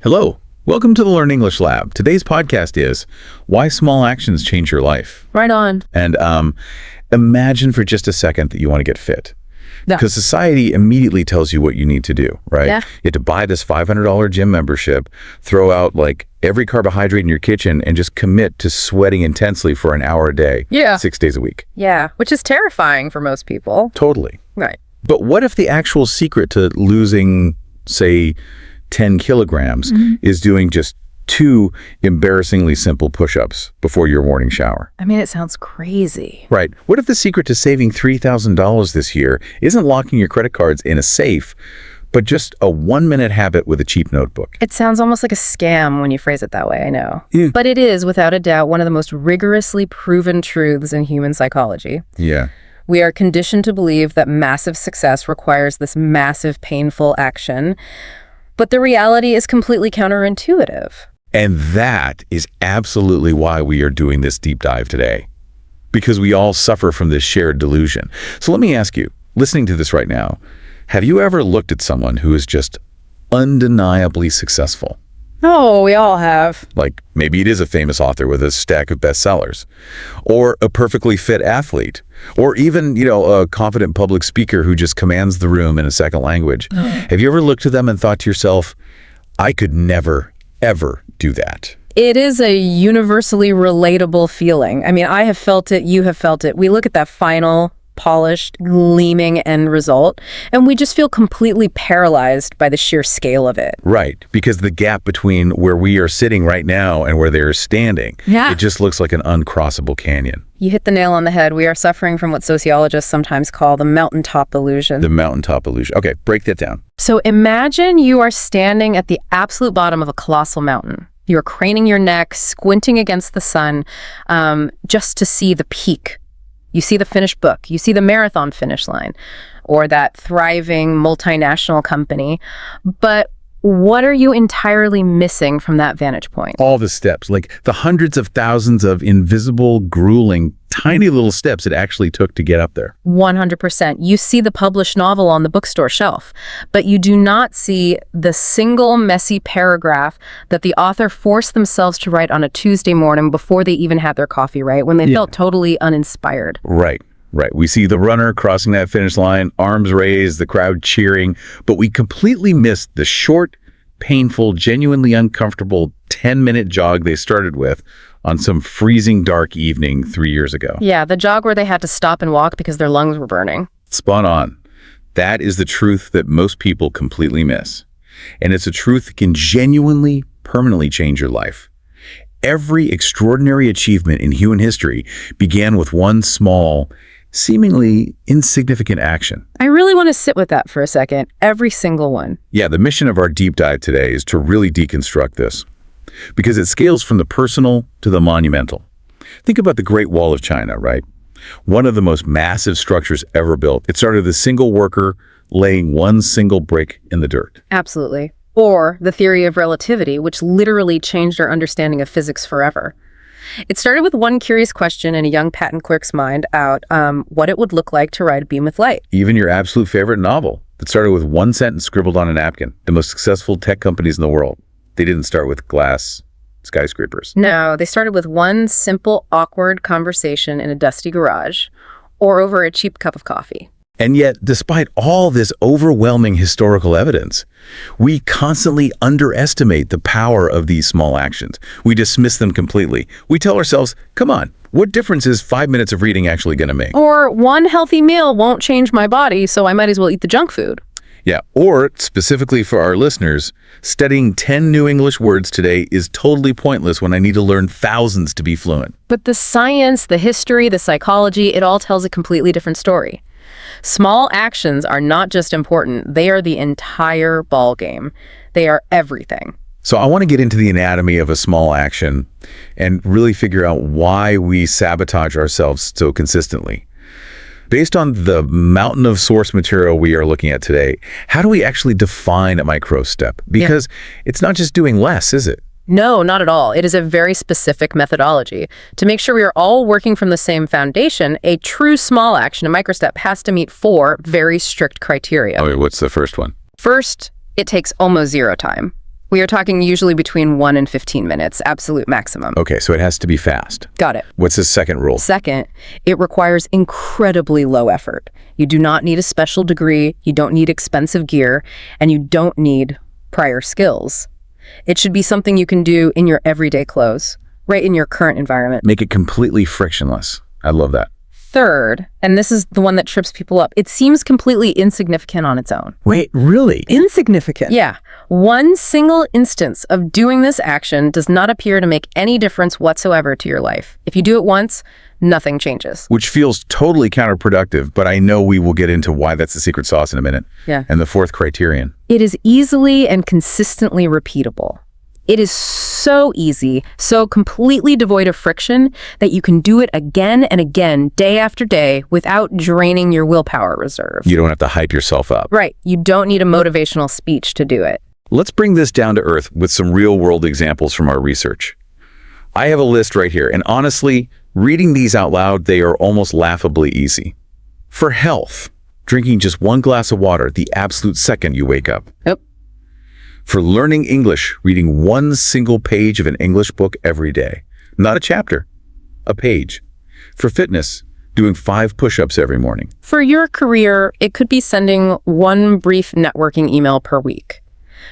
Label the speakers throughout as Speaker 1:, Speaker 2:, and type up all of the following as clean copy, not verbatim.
Speaker 1: Hello, welcome to the Learn English Lab. Today's podcast is Why Small Actions Change Your Life.
Speaker 2: Right on.
Speaker 1: And imagine for just a second that you want to get fit.
Speaker 2: Yeah.
Speaker 1: Because society immediately tells you what you need to do, right?
Speaker 2: Yeah.
Speaker 1: You have to buy this $500 gym membership, throw out like every carbohydrate in your kitchen, and just commit to sweating intensely for an hour a day, 6 days a week.
Speaker 2: Yeah, which is terrifying for most people.
Speaker 1: Totally.
Speaker 2: Right.
Speaker 1: But what if the actual secret to losing, say, 10 kilograms is doing just 2 embarrassingly simple push-ups before your morning shower?
Speaker 2: I mean, it sounds crazy.
Speaker 1: Right. What if the secret to saving $3,000 this year isn't locking your credit cards in a safe, but just a 1-minute habit with a cheap notebook?
Speaker 2: It sounds almost like a scam when you phrase it that way, I know.
Speaker 1: Yeah.
Speaker 2: But it is, without a doubt, one of the most rigorously proven truths in human psychology.
Speaker 1: Yeah.
Speaker 2: We are conditioned to believe that massive success requires this massive, painful action. But the reality is completely counterintuitive.
Speaker 1: And that is absolutely why we are doing this deep dive today, because we all suffer from this shared delusion. So let me ask you, listening to this right now, have you ever looked at someone who is just undeniably successful?
Speaker 2: Oh, we all have.
Speaker 1: Like maybe it is a famous author with a stack of bestsellers, or a perfectly fit athlete, or even, a confident public speaker who just commands the room in a second language. Have you ever looked at them and thought to yourself, I could never, ever do that?
Speaker 2: It is a universally relatable feeling. I mean, I have felt it, you have felt it. We look at that final, polished, gleaming end result, and we just feel completely paralyzed by the sheer scale of it.
Speaker 1: Right, because the gap between where we are sitting right now and where they're standing, it just looks like an uncrossable canyon.
Speaker 2: You hit the nail on the head. We are suffering from what sociologists sometimes call the mountaintop illusion.
Speaker 1: The mountaintop illusion. Okay, break that down.
Speaker 2: So imagine you are standing at the absolute bottom of a colossal mountain. You're craning your neck, squinting against the sun, just to see the peak. You see the finished book, you see the marathon finish line, or that thriving multinational company. But what are you entirely missing from that vantage point?
Speaker 1: All the steps, like the hundreds of thousands of invisible, grueling, tiny little steps it actually took to get up there.
Speaker 2: 100%. You see the published novel on the bookstore shelf, but you do not see the single messy paragraph that the author forced themselves to write on a Tuesday morning before they even had their coffee, right? When they felt totally uninspired.
Speaker 1: Right. We see the runner crossing that finish line, arms raised, the crowd cheering, but we completely missed the short, painful, genuinely uncomfortable 10-minute jog they started with on some freezing dark evening 3 years ago.
Speaker 2: Yeah, the jog where they had to stop and walk because their lungs were burning.
Speaker 1: Spot on. That is the truth that most people completely miss. And it's a truth that can genuinely, permanently change your life. Every extraordinary achievement in human history began with one small, seemingly insignificant action.
Speaker 2: I really want to sit with that for a second. Every single one.
Speaker 1: Yeah, the mission of our deep dive today is to really deconstruct this, because it scales from the personal to the monumental. Think about the Great Wall of China, right? One of the most massive structures ever built. It started with a single worker laying one single brick in the dirt.
Speaker 2: Absolutely. Or the theory of relativity, which literally changed our understanding of physics forever. It started with one curious question in a young patent clerk's mind about what it would look like to ride a beam with light.
Speaker 1: Even your absolute favorite novel that started with one sentence scribbled on a napkin. The most successful tech companies in the world. They didn't start with glass skyscrapers.
Speaker 2: No, they started with one simple, awkward conversation in a dusty garage or over a cheap cup of coffee.
Speaker 1: And yet, despite all this overwhelming historical evidence, we constantly underestimate the power of these small actions. We dismiss them completely. We tell ourselves, come on, what difference is 5 minutes of reading actually going to make?
Speaker 2: Or one healthy meal won't change my body, so I might as well eat the junk food.
Speaker 1: Yeah, or specifically for our listeners, studying 10 new English words today is totally pointless when I need to learn thousands to be fluent.
Speaker 2: But the science, the history, the psychology, it all tells a completely different story. Small actions are not just important, they are the entire ballgame. They are everything.
Speaker 1: So I want to get into the anatomy of a small action and really figure out why we sabotage ourselves so consistently. Based on the mountain of source material we are looking at today, how do we actually define a micro step? Because it's not just doing less, is it?
Speaker 2: No, not at all. It is a very specific methodology. To make sure we are all working from the same foundation, a true small action, a microstep, has to meet 4 very strict criteria.
Speaker 1: Oh, what's the first one?
Speaker 2: First, it takes almost zero time. We are talking usually between 1 and 15 minutes, absolute maximum.
Speaker 1: Okay, so it has to be fast.
Speaker 2: Got it.
Speaker 1: What's the second rule?
Speaker 2: Second, it requires incredibly low effort. You do not need a special degree, you don't need expensive gear, and you don't need prior skills. It should be something you can do in your everyday clothes, right in your current environment.
Speaker 1: Make it completely frictionless. I love that.
Speaker 2: Third, and this is the one that trips people up, it seems completely insignificant on its own.
Speaker 1: Wait, really? Insignificant?
Speaker 2: Yeah. One single instance of doing this action does not appear to make any difference whatsoever to your life. If you do it once, nothing changes.
Speaker 1: Which feels totally counterproductive, but I know we will get into why that's the secret sauce in a minute.
Speaker 2: Yeah.
Speaker 1: And the fourth criterion.
Speaker 2: It is easily and consistently repeatable. It is so easy, so completely devoid of friction that you can do it again and again, day after day, without draining your willpower reserve.
Speaker 1: You don't have to hype yourself up.
Speaker 2: Right. You don't need a motivational speech to do it.
Speaker 1: Let's bring this down to earth with some real-world examples from our research. I have a list right here, and honestly, reading these out loud, they are almost laughably easy. For health, drinking just 1 glass of water the absolute second you wake up.
Speaker 2: Yep.
Speaker 1: For learning English, reading 1 single page of an English book every day. Not a chapter, a page. For fitness, doing 5 push-ups every morning.
Speaker 2: For your career, it could be sending 1 brief networking email per week.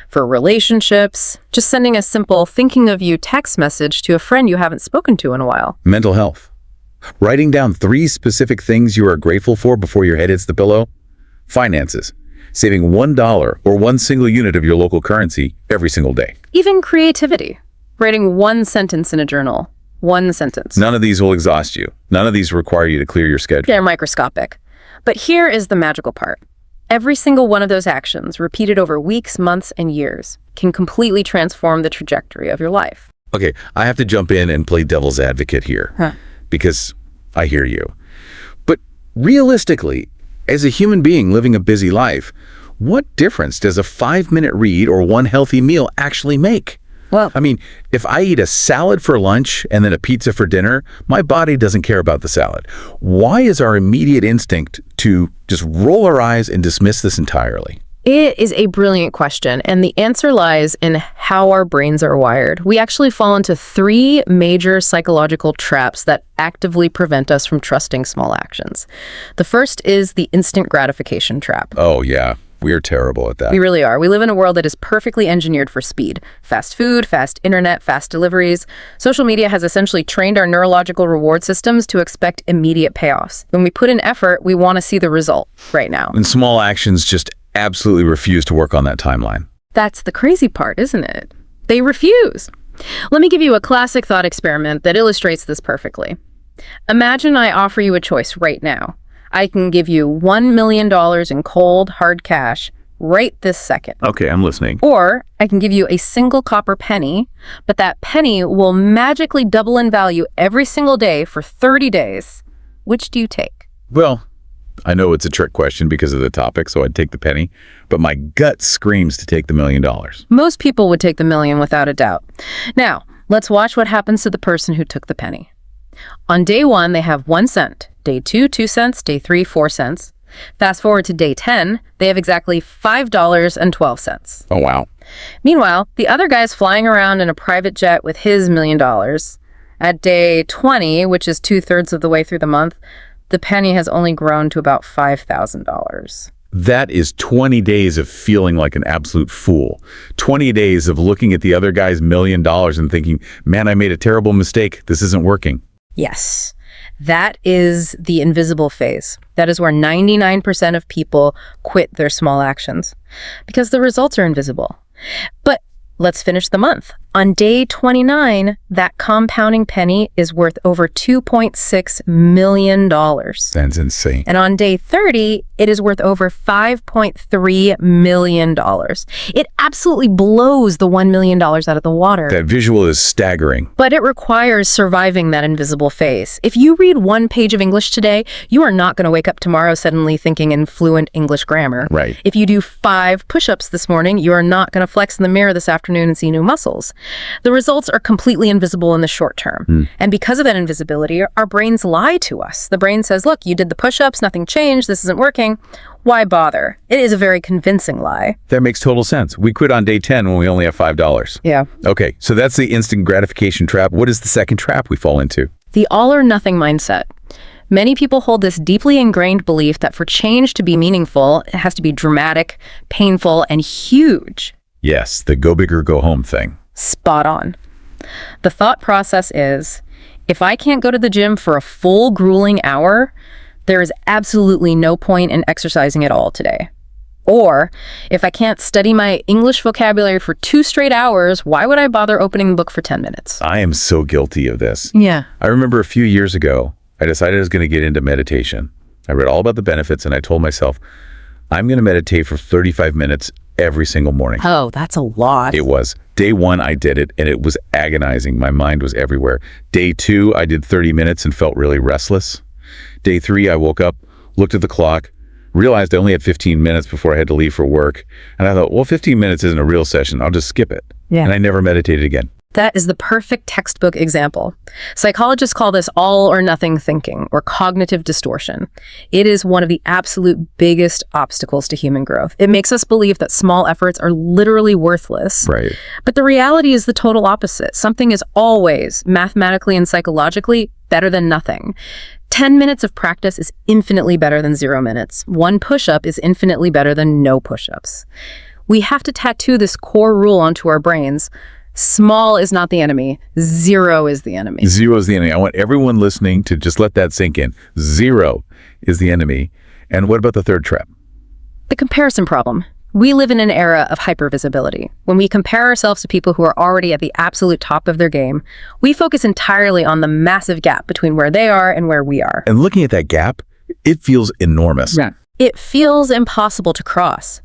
Speaker 2: For relationships, just sending a simple thinking of you text message to a friend you haven't spoken to in a while.
Speaker 1: Mental health. Writing down 3 specific things you are grateful for before your head hits the pillow. Finances. Saving $1 or 1 single unit of your local currency every single day.
Speaker 2: Even creativity. Writing 1 sentence in a journal. 1 sentence.
Speaker 1: None of these will exhaust you. None of these require you to clear your schedule.
Speaker 2: They're microscopic. But here is the magical part. Every single one of those actions, repeated over weeks, months, and years, can completely transform the trajectory of your life.
Speaker 1: Okay, I have to jump in and play devil's advocate here, because I hear you. But realistically, as a human being living a busy life, what difference does a 5-minute read or 1 healthy meal actually make?
Speaker 2: Well,
Speaker 1: I mean, if I eat a salad for lunch and then a pizza for dinner, my body doesn't care about the salad. Why is our immediate instinct to just roll our eyes and dismiss this entirely?
Speaker 2: it is a brilliant question, and the answer lies in how our brains are wired. We actually fall into 3 major psychological traps that actively prevent us from trusting small actions. The first is the instant gratification trap.
Speaker 1: Oh, yeah. We're terrible at that.
Speaker 2: We really are. We live in a world that is perfectly engineered for speed. Fast food, fast internet, fast deliveries. Social media has essentially trained our neurological reward systems to expect immediate payoffs. When we put in effort, we want to see the result right now.
Speaker 1: And small actions just absolutely refuse to work on that timeline.
Speaker 2: That's the crazy part, isn't it? They refuse. Let me give you a classic thought experiment that illustrates this perfectly. Imagine I offer you a choice right now. I can give you $1 million in cold, hard cash right this second.
Speaker 1: Okay, I'm listening.
Speaker 2: Or I can give you a single copper penny, but that penny will magically double in value every single day for 30 days. Which do you take?
Speaker 1: Well, I know it's a trick question because of the topic, so I'd take the penny, but my gut screams to take the $1 million.
Speaker 2: Most people would take the million without a doubt. Now, let's watch what happens to the person who took the penny. On day 1, they have 1 cent. Day 2, 2 cents. Day 3, 4 cents. Fast forward to day 10, they have exactly $5.12.
Speaker 1: Oh, wow.
Speaker 2: Meanwhile, the other guy's flying around in a private jet with his $1 million. At day 20, which is 2/3 of the way through the month, the penny has only grown to about $5,000.
Speaker 1: That is 20 days of feeling like an absolute fool. 20 days of looking at the other guy's $1 million and thinking, man, I made a terrible mistake. This isn't working.
Speaker 2: Yes. That is the invisible phase. That is where 99% of people quit their small actions because the results are invisible. But let's finish the month. On day 29, that compounding penny is worth over $2.6 million.
Speaker 1: That's insane.
Speaker 2: And on day 30, it is worth over $5.3 million. It absolutely blows the $1 million out of the water.
Speaker 1: That visual is staggering.
Speaker 2: But it requires surviving that invisible phase. If you read 1 page of English today, you are not going to wake up tomorrow suddenly thinking in fluent English grammar.
Speaker 1: Right.
Speaker 2: If you do 5 push-ups this morning, you are not going to flex in the mirror this afternoon afternoon and see new muscles. The results are completely invisible in the short term. And because of that invisibility, our brains lie to us. The brain says, look, you did the push-ups, nothing changed, this isn't working. Why bother? It is a very convincing lie.
Speaker 1: That makes total sense. We quit on day 10 when we only have $5.
Speaker 2: Yeah.
Speaker 1: Okay, so that's the instant gratification trap. What is the second trap we fall into?
Speaker 2: The all or nothing mindset. Many people hold this deeply ingrained belief that for change to be meaningful, it has to be dramatic, painful, and huge.
Speaker 1: Yes, the go big or go home thing.
Speaker 2: Spot on. The thought process is, if I can't go to the gym for a full grueling hour, there is absolutely no point in exercising at all today. Or, if I can't study my English vocabulary for 2 straight hours, why would I bother opening the book for 10 minutes?
Speaker 1: I am so guilty of this.
Speaker 2: Yeah.
Speaker 1: I remember a few years ago, I decided I was going to get into meditation. I read all about the benefits and I told myself, I'm going to meditate for 35 minutes every single morning.
Speaker 2: Oh, that's a lot.
Speaker 1: It was. Day 1, I did it and it was agonizing. My mind was everywhere. Day 2, I did 30 minutes and felt really restless. Day 3, I woke up, looked at the clock, realized I only had 15 minutes before I had to leave for work. And I thought, well, 15 minutes isn't a real session. I'll just skip it.
Speaker 2: Yeah.
Speaker 1: And I never meditated again.
Speaker 2: That is the perfect textbook example. Psychologists call this all or nothing thinking, or cognitive distortion. It is one of the absolute biggest obstacles to human growth. It makes us believe that small efforts are literally worthless.
Speaker 1: Right.
Speaker 2: But the reality is the total opposite. Something is always, mathematically and psychologically, better than nothing. 10 minutes of practice is infinitely better than 0 minutes. 1 push-up is infinitely better than no push-ups. We have to tattoo this core rule onto our brains. Small is not the enemy. 0 is the enemy.
Speaker 1: 0 is the enemy. I want everyone listening to just let that sink in. 0 is the enemy. And what about the third trap?
Speaker 2: The comparison problem. We live in an era of hypervisibility. When we compare ourselves to people who are already at the absolute top of their game, we focus entirely on the massive gap between where they are and where we are.
Speaker 1: And looking at that gap, it feels enormous.
Speaker 2: Yeah. It feels impossible to cross.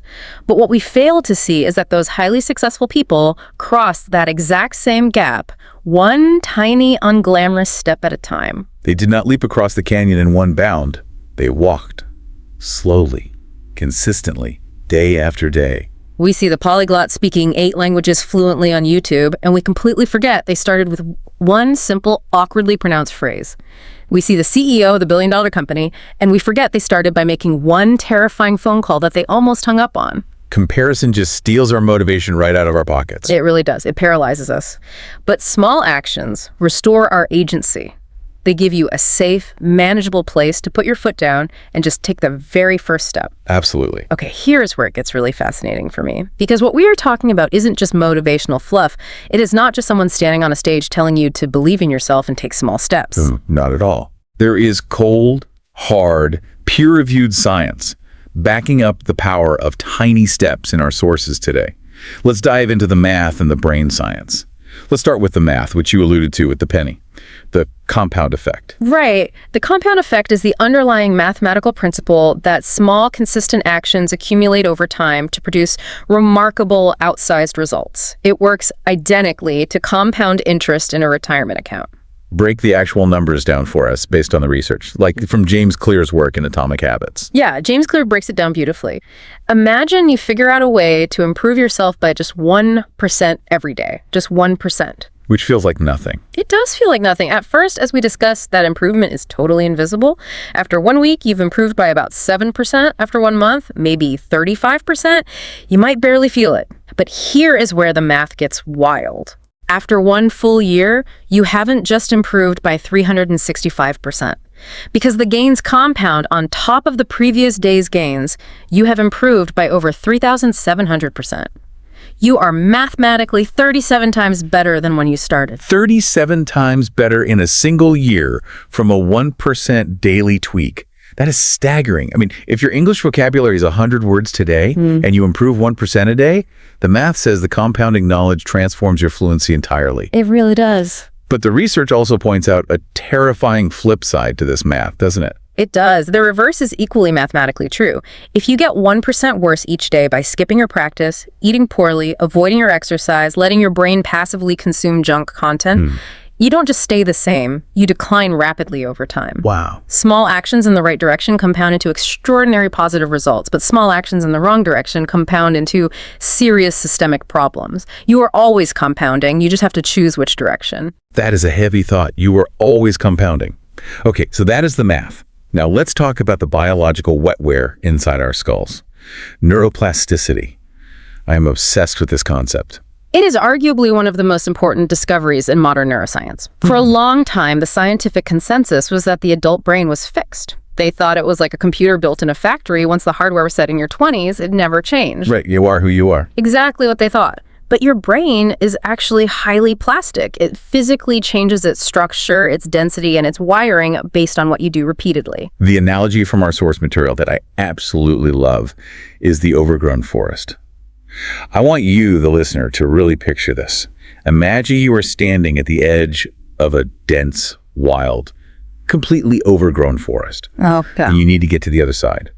Speaker 2: But what we fail to see is that those highly successful people crossed that exact same gap, one tiny, unglamorous step at a time.
Speaker 1: They did not leap across the canyon in one bound. They walked slowly, consistently, day after day.
Speaker 2: We see the polyglot speaking 8 languages fluently on YouTube, and we completely forget they started with one simple, awkwardly pronounced phrase. We see the CEO of the billion-dollar company, and we forget they started by making one terrifying phone call that they almost hung up on.
Speaker 1: Comparison just steals our motivation right out of our pockets.
Speaker 2: It really does. It paralyzes us. But small actions restore our agency. They give you a safe, manageable place to put your foot down and just take the very first step.
Speaker 1: Absolutely.
Speaker 2: Okay, here's where it gets really fascinating for me. Because what we are talking about isn't just motivational fluff. It is not just someone standing on a stage telling you to believe in yourself and take small steps.
Speaker 1: Not at all. There is cold, hard, peer-reviewed science backing up the power of tiny steps in our sources today. Let's dive into the math and the brain science. Let's start with the math, which you alluded to with the penny, the compound effect.
Speaker 2: Right. The compound effect is the underlying mathematical principle that small, consistent actions accumulate over time to produce remarkable, outsized results. It works identically to compound interest in a retirement account.
Speaker 1: Break the actual numbers down for us based on the research, like from James Clear's work in Atomic Habits.
Speaker 2: Yeah, James Clear breaks it down beautifully. Imagine you figure out a way to improve yourself by just 1% every day, just 1%.
Speaker 1: Which feels like nothing.
Speaker 2: It does feel like nothing. At first, as we discussed, that improvement is totally invisible. After 1 week, you've improved by about 7%. After 1 month, maybe 35%. You might barely feel it. But here is where the math gets wild. After 1 full year, you haven't just improved by 365%. Because the gains compound on top of the previous day's gains, you have improved by over 3,700%. You are mathematically 37 times better than when you started.
Speaker 1: 37 times better in a single year from a 1% daily tweak. That is staggering. I mean, if your English vocabulary is 100 words today and you improve 1% a day, the math says the compounding knowledge transforms your fluency entirely.
Speaker 2: It really does.
Speaker 1: But the research also points out a terrifying flip side to this math, doesn't it?
Speaker 2: It does. The reverse is equally mathematically true. If you get 1% worse each day by skipping your practice, eating poorly, avoiding your exercise, letting your brain passively consume junk content, You don't just stay the same, you decline rapidly over time.
Speaker 1: Wow.
Speaker 2: Small actions in the right direction compound into extraordinary positive results, but small actions in the wrong direction compound into serious systemic problems. You are always compounding, you just have to choose which direction.
Speaker 1: That is a heavy thought. You are always compounding. Okay, so that is the math. Now let's talk about the biological wetware inside our skulls. Neuroplasticity. I am obsessed with this concept.
Speaker 2: It is arguably one of the most important discoveries in modern neuroscience. For a long time, the scientific consensus was that the adult brain was fixed. They thought it was like a computer built in a factory. Once the hardware was set in your 20s, it never changed.
Speaker 1: Right, you are who you are.
Speaker 2: Exactly what they thought. But your brain is actually highly plastic. It physically changes its structure, its density, and its wiring based on what you do repeatedly.
Speaker 1: The analogy from our source material that I absolutely love is the overgrown forest. I want you, the listener, to really picture this. Imagine you are standing at the edge of a dense, wild, completely overgrown forest.
Speaker 2: Okay.
Speaker 1: And you need to get to the other side.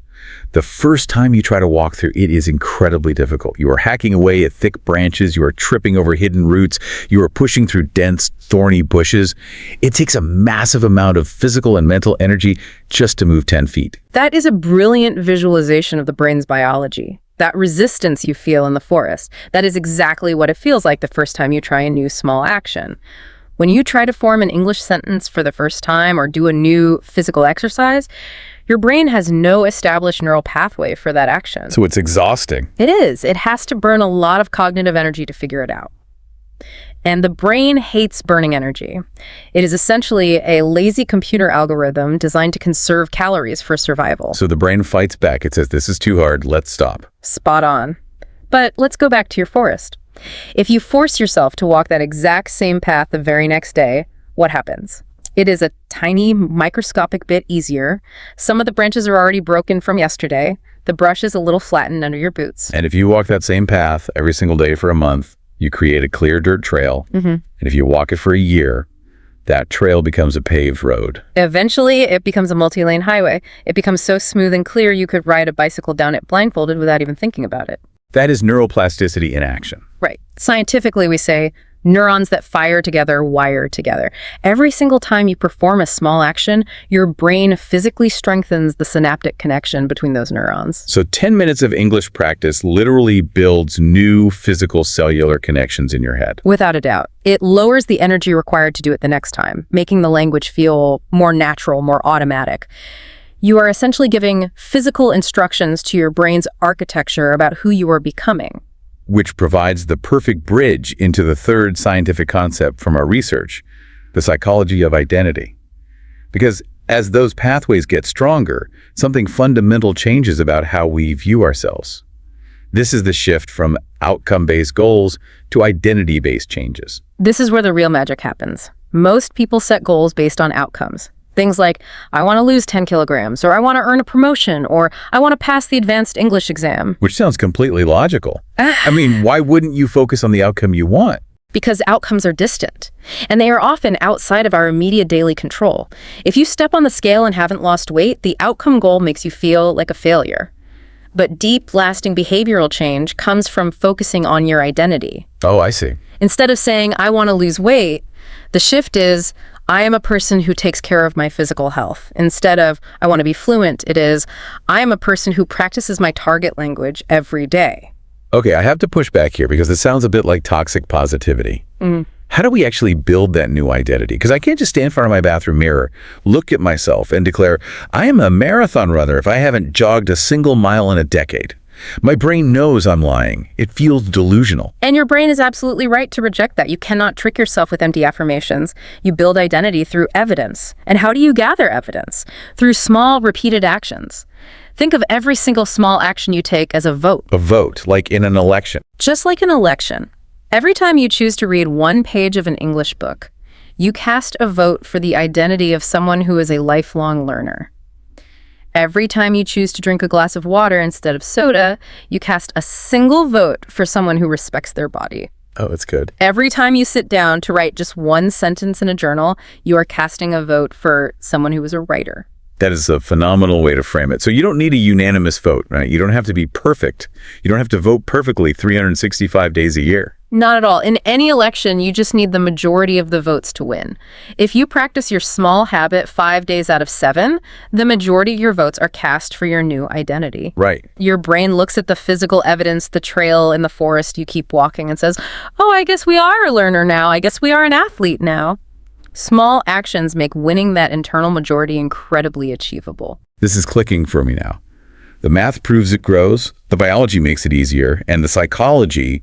Speaker 1: The first time you try to walk through, it is incredibly difficult. You are hacking away at thick branches. You are tripping over hidden roots. You are pushing through dense, thorny bushes. It takes a massive amount of physical and mental energy just to move 10 feet.
Speaker 2: That is a brilliant visualization of the brain's biology. That resistance you feel in the forest, that is exactly what it feels like the first time you try a new small action. When you try to form an English sentence for the first time or do a new physical exercise, your brain has no established neural pathway for that action.
Speaker 1: So it's exhausting.
Speaker 2: It is. It has to burn a lot of cognitive energy to figure it out. And the brain hates burning energy. It is essentially a lazy computer algorithm designed to conserve calories for survival.
Speaker 1: So the brain fights back. It says, this is too hard, let's stop.
Speaker 2: Spot on. But let's go back to your forest. If you force yourself to walk that exact same path the very next day, what happens? It is a tiny, microscopic bit easier. Some of the branches are already broken from yesterday. The brush is a little flattened under your boots.
Speaker 1: And if you walk that same path every single day for a month, you create a clear dirt trail. And if you walk it for a year, that trail becomes a paved road.
Speaker 2: Eventually, it becomes a multi-lane highway. It becomes so smooth and clear you could ride a bicycle down it blindfolded without even thinking about it.
Speaker 1: That is neuroplasticity in action.
Speaker 2: Right. Scientifically, we say neurons that fire together wire together. Every single time you perform a small action, your brain physically strengthens the synaptic connection between those neurons.
Speaker 1: So 10 minutes of English practice literally builds new physical cellular connections in your head.
Speaker 2: Without a doubt. It lowers the energy required to do it the next time, making the language feel more natural, more automatic. You are essentially giving physical instructions to your brain's architecture about who you are becoming.
Speaker 1: Which provides the perfect bridge into the third scientific concept from our research, the psychology of identity. Because as those pathways get stronger, something fundamental changes about how we view ourselves. This is the shift from outcome-based goals to identity-based changes.
Speaker 2: This is where the real magic happens. Most people set goals based on outcomes. Things like, I want to lose 10 kilograms, or I want to earn a promotion, or I want to pass the advanced English exam.
Speaker 1: Which sounds completely logical. I mean, why wouldn't you focus on the outcome you want?
Speaker 2: Because outcomes are distant, and they are often outside of our immediate daily control. If you step on the scale and haven't lost weight, the outcome goal makes you feel like a failure. But deep, lasting behavioral change comes from focusing on your identity.
Speaker 1: Oh, I see.
Speaker 2: Instead of saying, I want to lose weight, the shift is, I am a person who takes care of my physical health. Instead of, I want to be fluent, it is, I am a person who practices my target language every day.
Speaker 1: Okay, I have to push back here because it sounds a bit like toxic positivity. How do we actually build that new identity? Because I can't just stand in front of my bathroom mirror, look at myself, and declare, I am a marathon runner if I haven't jogged a single mile in a decade. My brain knows I'm lying. It feels delusional.
Speaker 2: And your brain is absolutely right to reject that. You cannot trick yourself with empty affirmations. You build identity through evidence. And how do you gather evidence? Through small, repeated actions. Think of every single small action you take as a vote.
Speaker 1: A vote, like in an election.
Speaker 2: Just like an election. Every time you choose to read one page of an English book, you cast a vote for the identity of someone who is a lifelong learner. Every time you choose to drink a glass of water instead of soda, you cast a single vote for someone who respects their body.
Speaker 1: Oh, it's good.
Speaker 2: Every time you sit down to write just one sentence in a journal, you are casting a vote for someone who is a writer.
Speaker 1: That is a phenomenal way to frame it. So you don't need a unanimous vote, right? You don't have to be perfect. You don't have to vote perfectly 365 days a year.
Speaker 2: Not at all. In any election, you just need the majority of the votes to win. If you practice your small habit 5 days out of 7, the majority of your votes are cast for your new identity.
Speaker 1: Right.
Speaker 2: Your brain looks at the physical evidence, the trail in the forest you keep walking, and says, oh, I guess we are a learner now. I guess we are an athlete now. Small actions make winning that internal majority incredibly achievable.
Speaker 1: This is clicking for me now. The math proves it grows, the biology makes it easier, and the psychology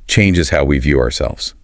Speaker 1: changes how we view ourselves.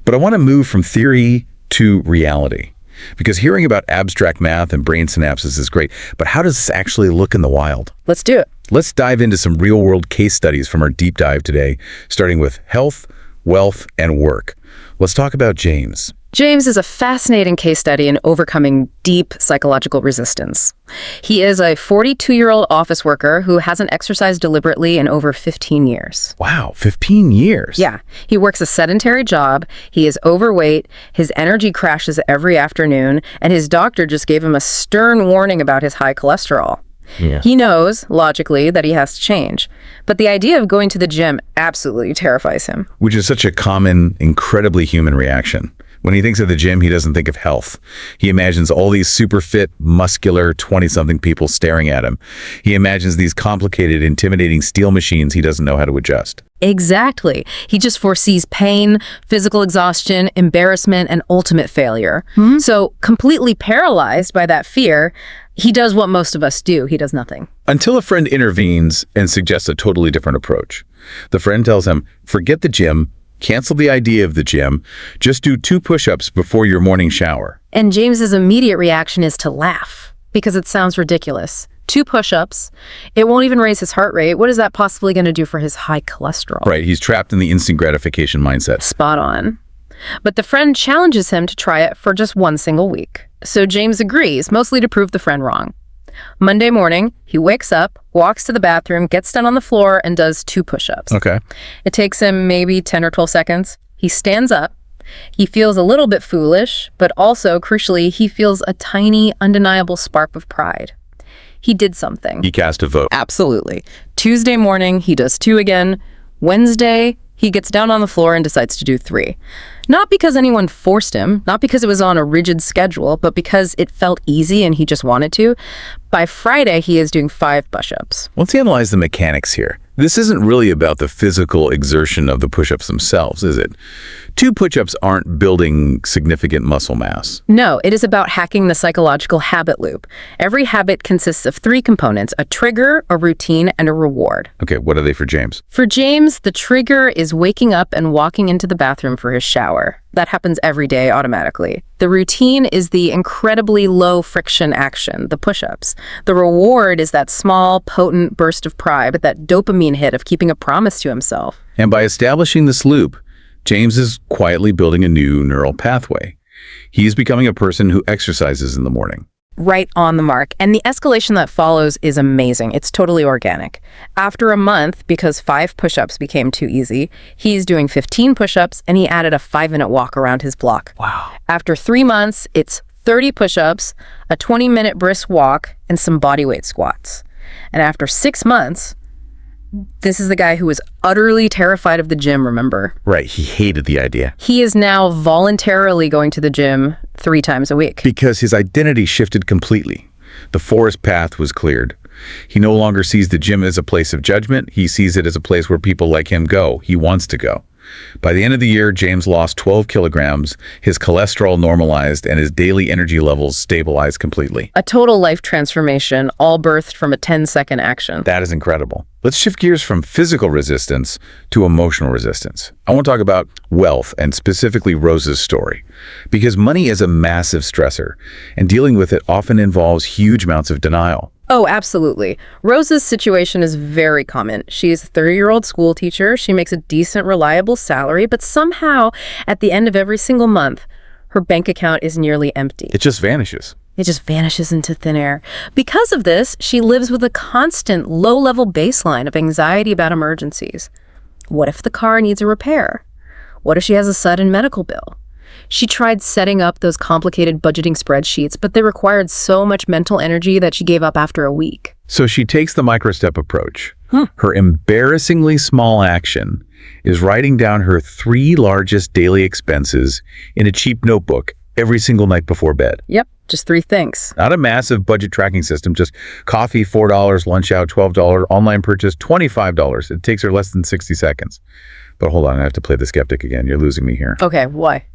Speaker 1: But I want to move from theory to reality, because hearing about abstract math and brain synapses is great, but how does this actually look in the wild?
Speaker 2: Let's do it.
Speaker 1: Let's dive into some real-world case studies from our deep dive today, starting with health, wealth, and work. Let's talk about James.
Speaker 2: James is a fascinating case study in overcoming deep psychological resistance. He is a 42-year-old office worker who hasn't exercised deliberately in over 15 years.
Speaker 1: Wow, 15 years.
Speaker 2: Yeah, he works a sedentary job, he is overweight, his energy crashes every afternoon, and his doctor just gave him a stern warning about his high cholesterol.
Speaker 1: Yeah.
Speaker 2: He knows, logically, that he has to change. But the idea of going to the gym absolutely terrifies him.
Speaker 1: Which is such a common, incredibly human reaction. When he thinks of the gym, he doesn't think of health. He imagines all these super fit, muscular 20-something people staring at him. He imagines these complicated, intimidating steel machines he doesn't know how to adjust.
Speaker 2: Exactly. He just foresees pain, physical exhaustion, embarrassment, and ultimate failure. So, completely paralyzed by that fear, he does what most of us do. He does nothing.
Speaker 1: Until a friend intervenes and suggests a totally different approach. The friend tells him, forget the gym, cancel the idea of the gym, just do 2 push-ups before your morning shower.
Speaker 2: And James's immediate reaction is to laugh, because it sounds ridiculous. 2 push-ups, it won't even raise his heart rate. What is that possibly going to do for his high cholesterol?
Speaker 1: Right, he's trapped in the instant gratification mindset.
Speaker 2: Spot on. But the friend challenges him to try it for just 1 single week. So James agrees, mostly to prove the friend wrong. Monday morning, he wakes up, walks to the bathroom, gets down on the floor, and does 2 push-ups.
Speaker 1: Okay.
Speaker 2: It takes him maybe 10 or 12 seconds. He stands up. He feels a little bit foolish, but also, crucially, he feels a tiny, undeniable spark of pride. He did something.
Speaker 1: He cast a vote.
Speaker 2: Absolutely. Tuesday morning, he does 2 again. Wednesday, he gets down on the floor and decides to do 3. Not because anyone forced him, not because it was on a rigid schedule, but because it felt easy and he just wanted to. By Friday, he is doing 5 push-ups.
Speaker 1: Let's analyze the mechanics here. This isn't really about the physical exertion of the push-ups themselves, is it? 2 push-ups aren't building significant muscle mass.
Speaker 2: No, it is about hacking the psychological habit loop. Every habit consists of 3 components: a trigger, a routine, and a reward.
Speaker 1: Okay, what are they for James?
Speaker 2: For James, the trigger is waking up and walking into the bathroom for his shower. That happens every day automatically. The routine is the incredibly low friction action, the push-ups. The reward is that small, potent burst of pride, that dopamine hit of keeping a promise to himself.
Speaker 1: And by establishing this loop, James is quietly building a new neural pathway. He's becoming a person who exercises in the morning.
Speaker 2: Right on the mark. And the escalation that follows is amazing. It's totally organic. After a month, because 5 push-ups became too easy, he's doing 15 push-ups and he added a 5-minute walk around his block.
Speaker 1: Wow.
Speaker 2: After 3 months, it's 30 push-ups, a 20-minute brisk walk, and some bodyweight squats. And after 6 months, this is the guy who was utterly terrified of the gym, remember?
Speaker 1: Right, he hated the idea.
Speaker 2: He is now voluntarily going to the gym 3 times a week.
Speaker 1: Because his identity shifted completely. The forest path was cleared. He no longer sees the gym as a place of judgment. He sees it as a place where people like him go. He wants to go. By the end of the year, James lost 12 kilograms, his cholesterol normalized, and his daily energy levels stabilized completely.
Speaker 2: A total life transformation, all birthed from a 10-second action.
Speaker 1: That is incredible. Let's shift gears from physical resistance to emotional resistance. I want to talk about wealth and specifically Rose's story, because money is a massive stressor, and dealing with it often involves huge amounts of denial.
Speaker 2: Oh, absolutely. Rose's situation is very common. She's a 30-year-old school teacher. She makes a decent, reliable salary, but somehow, at the end of every single month, her bank account is nearly empty.
Speaker 1: It just vanishes.
Speaker 2: It just vanishes into thin air. Because of this, she lives with a constant low-level baseline of anxiety about emergencies. What if the car needs a repair? What if she has a sudden medical bill? She tried setting up those complicated budgeting spreadsheets, but they required so much mental energy that she gave up after a week.
Speaker 1: So she takes the micro-step approach. Her embarrassingly small action is writing down her 3 largest daily expenses in a cheap notebook every single night before bed.
Speaker 2: Yep, just 3 things.
Speaker 1: Not a massive budget tracking system, just coffee, $4, lunch out, $12, online purchase, $25. It takes her less than 60 seconds. But hold on, I have to play the skeptic again. You're losing me here.
Speaker 2: Okay, why?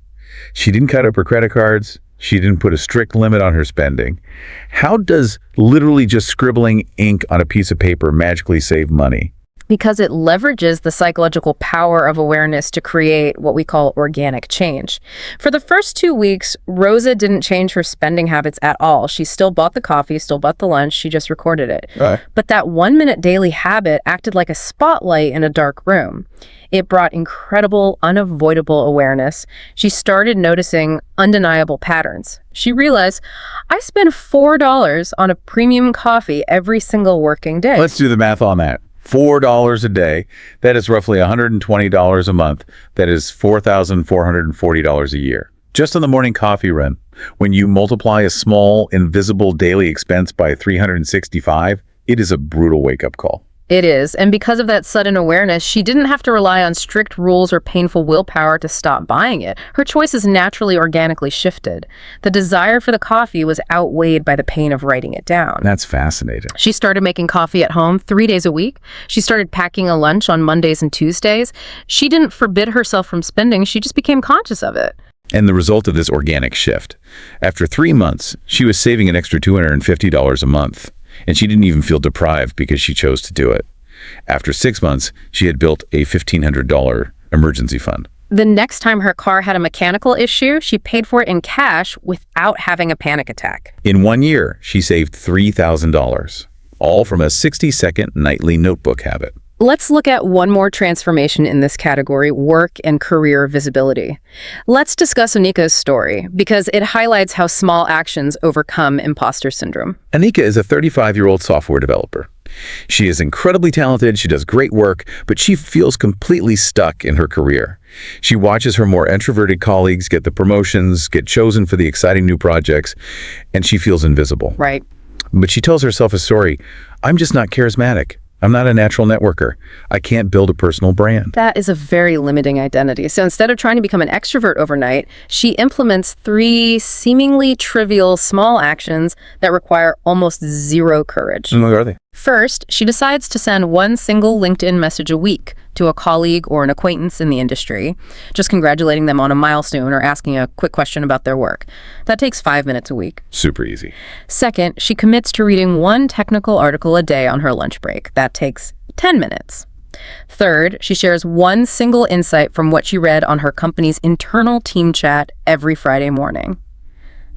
Speaker 1: She didn't cut up her credit cards. She didn't put a strict limit on her spending. How does literally just scribbling ink on a piece of paper magically save money?
Speaker 2: Because it leverages the psychological power of awareness to create what we call organic change. For the first 2 weeks, Rosa didn't change her spending habits at all. She still bought the coffee, still bought the lunch, she just recorded it.
Speaker 1: Right.
Speaker 2: But that 1-minute daily habit acted like a spotlight in a dark room. It brought incredible, unavoidable awareness. She started noticing undeniable patterns. She realized, I spend $4 on a premium coffee every single working day.
Speaker 1: Let's do the math on that. $4 a day. That is roughly $120 a month. That is $4,440 a year. Just on the morning coffee run, when you multiply a small, invisible daily expense by 365, it is a brutal wake-up call.
Speaker 2: It is, and because of that sudden awareness, she didn't have to rely on strict rules or painful willpower to stop buying it. Her choices naturally, organically shifted. The desire for the coffee was outweighed by the pain of writing it down.
Speaker 1: That's fascinating.
Speaker 2: She started making coffee at home 3 days a week. She started packing a lunch on Mondays and Tuesdays. She didn't forbid herself from spending, she just became conscious of it.
Speaker 1: And the result of this organic shift. After 3 months, she was saving an extra $250 a month. And she didn't even feel deprived because she chose to do it. After 6 months, she had built a $1,500 emergency fund.
Speaker 2: The next time her car had a mechanical issue, she paid for it in cash without having a panic attack.
Speaker 1: In 1 year, she saved $3,000, all from a 60-second nightly notebook habit.
Speaker 2: Let's look at one more transformation in this category, work and career visibility. Let's discuss Anika's story because it highlights how small actions overcome imposter syndrome.
Speaker 1: Anika is a 35-year-old software developer. She is incredibly talented, she does great work, but she feels completely stuck in her career. She watches her more introverted colleagues get the promotions, get chosen for the exciting new projects, and she feels invisible.
Speaker 2: Right.
Speaker 1: But she tells herself a story. I'm just not charismatic. I'm not a natural networker. I can't build a personal brand.
Speaker 2: That is a very limiting identity. So instead of trying to become an extrovert overnight, she implements 3 seemingly trivial small actions that require almost zero courage.
Speaker 1: And what are they?
Speaker 2: First, she decides to send 1 single LinkedIn message a week to a colleague or an acquaintance in the industry, just congratulating them on a milestone or asking a quick question about their work. That takes 5 minutes a week.
Speaker 1: Super easy.
Speaker 2: Second, she commits to reading 1 technical article a day on her lunch break. That takes 10 minutes. Third, she shares 1 single insight from what she read on her company's internal team chat every Friday morning.